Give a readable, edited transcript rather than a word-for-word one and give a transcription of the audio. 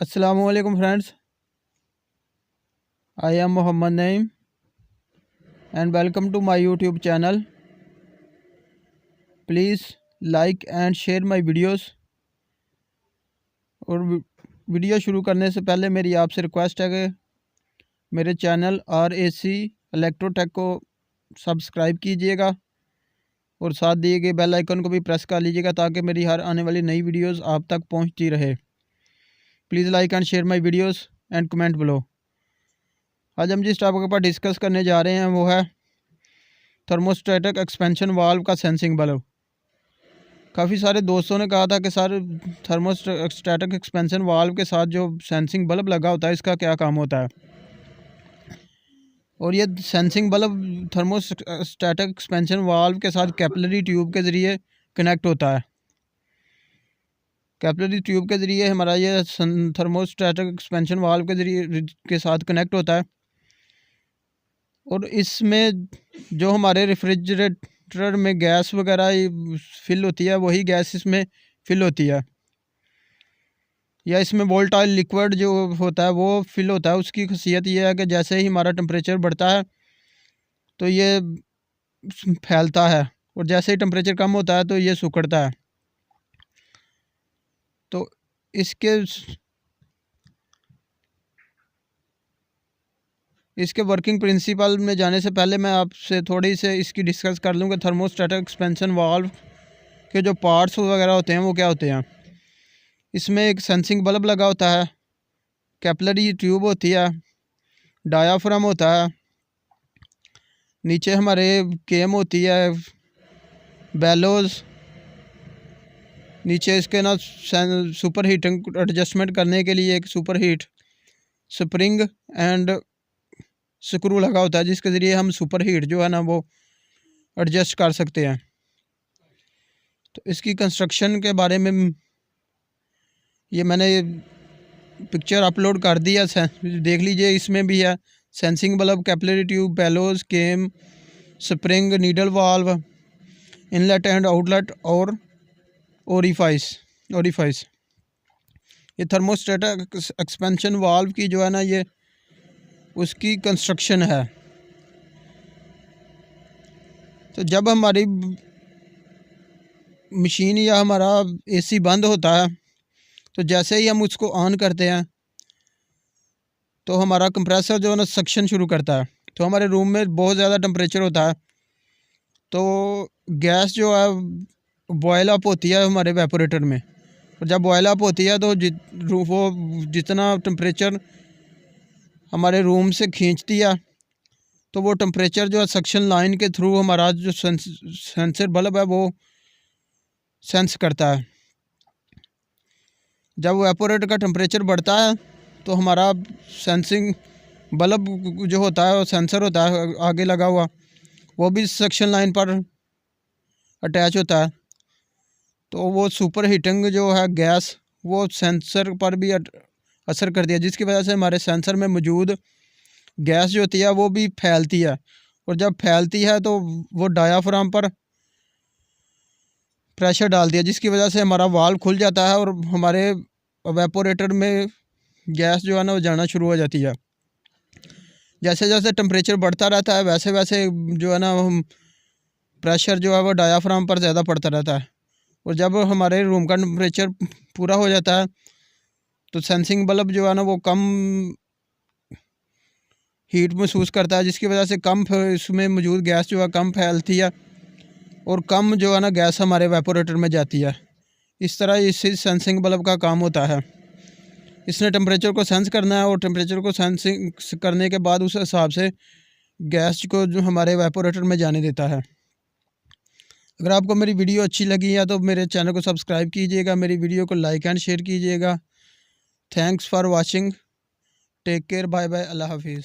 Assalamualaikum friends, I am Muhammad Naeem and welcome to my YouTube channel. Please like and share my videos। और video शुरू करने से पहले मेरी आपसे रिक्वेस्ट है कि मेरे चैनल RAC इलेक्ट्रोटेक को सब्सक्राइब कीजिएगा और साथ दिए गए बेल आइकन को भी प्रेस कर लीजिएगा ताकि मेरी हर आने वाली नई वीडियोस आप तक पहुंचती रहे। Please like and share my videos and comment below. आज हम जिस टॉपिक पर डिस्कस करने जा रहे हैं वो है थर्मोस्टेटिक एक्सपेंशन वाल्व का सेंसिंग बल्ब। काफ़ी सारे दोस्तों ने कहा था कि सर थर्मोस्टेटिक एक्सपेंशन वाल्व के साथ जो सेंसिंग बल्ब लगा होता है इसका क्या काम होता है। और ये sensing bulb thermostatic expansion valve के साथ कैपिलरी ट्यूब के ज़रिए कनेक्ट होता है। कैपिलरी ट्यूब के ज़रिए हमारा ये थर्मोस्टेटिक एक्सपेंशन वाल्व के ज़रिए के साथ कनेक्ट होता है और इसमें जो हमारे रेफ्रिजरेटर में गैस वगैरह फिल होती है वही गैस इसमें फिल होती है, या इसमें वोलेटाइल लिक्विड जो होता है वो फिल होता है। उसकी खासियत ये है कि जैसे ही हमारा टेम्परेचर बढ़ता है तो ये फैलता है और जैसे ही टेम्परेचर कम होता है तो ये सिकुड़ता है। तो इसके वर्किंग प्रिंसिपल में जाने से पहले मैं आपसे थोड़ी से इसकी डिस्कस कर लूँ कि थर्मोस्टेटिक एक्सपेंशन वाल्व के जो पार्ट्स वगैरह होते हैं वो क्या होते हैं। इसमें एक सेंसिंग बल्ब लगा होता है, कैपिलरी ट्यूब होती है, डायाफ्राम होता है, नीचे हमारे केम होती है, बेलोज, नीचे इसके ना सुपर हीटिंग एडजस्टमेंट करने के लिए एक super heat spring and screw लगा होता है जिसके ज़रिए हम सुपर हीट जो है ना वो एडजस्ट कर सकते हैं। तो इसकी कंस्ट्रक्शन के बारे में ये मैंने पिक्चर अपलोड कर दिया, देख लीजिए। इसमें भी है sensing bulb, capillary tube, bellows, came, spring, needle valve, inlet and outlet और ओरिफाइस। ये थर्मोस्टेटिक एक्सपेंशन वाल्व की जो है ना ये उसकी कंस्ट्रक्शन है। तो जब हमारी मशीन या हमारा AC बंद होता है तो जैसे ही हम उसको ऑन करते हैं तो हमारा कंप्रेसर जो है ना सक्शन शुरू करता है। तो हमारे रूम में बहुत ज़्यादा टेम्परेचर होता है तो गैस जो है बॉयल अप होती है हमारे वेपोरेटर में, और जब बॉयल अप होती है तो वो जितना टेम्परेचर हमारे रूम से खींचती है तो वो टेम्परेचर जो है सक्शन लाइन के थ्रू हमारा जो सेंसर बल्ब है वो सेंस करता है। जब वेपोरेटर का टेम्परेचर बढ़ता है तो हमारा सेंसिंग बल्ब जो होता है वो सेंसर होता है आगे लगा हुआ, वो भी सक्शन लाइन पर अटैच होता है। तो वो सुपर हीटिंग जो है गैस वो सेंसर पर भी असर करती है, जिसकी वजह से हमारे सेंसर में मौजूद गैस जो होती है वो भी फैलती है, और जब फैलती है तो वो डायाफ्राम पर प्रेशर डालती है जिसकी वजह से हमारा वाल्व खुल जाता है और हमारे वेपोरेटर में गैस जो है ना वो जाना शुरू हो जाती है। जैसे जैसे टेम्परेचर बढ़ता रहता है वैसे वैसे जो है ना प्रेशर जो है वो डायाफ्राम पर ज़्यादा पड़ता रहता है, और जब हमारे रूम का टेम्परेचर पूरा हो जाता है तो सेंसिंग बल्ब जो है ना वो कम हीट महसूस करता है जिसकी वजह से कम इसमें मौजूद गैस जो है कम फैलती है और कम जो है ना गैस हमारे वेपोरेटर में जाती है। इस तरह इससे सेंसिंग बल्ब का काम होता है। इसने टेम्परेचर को सेंस करना है और टेम्परेचर को सेंसिंग करने के बाद उस हिसाब से गैस को जो हमारे वेपोरेटर में जाने देता है। अगर आपको मेरी वीडियो अच्छी लगी है तो मेरे चैनल को सब्सक्राइब कीजिएगा, मेरी वीडियो को लाइक एंड शेयर कीजिएगा। Thanks for watching, take care, bye bye, अल्लाह हाफिज़।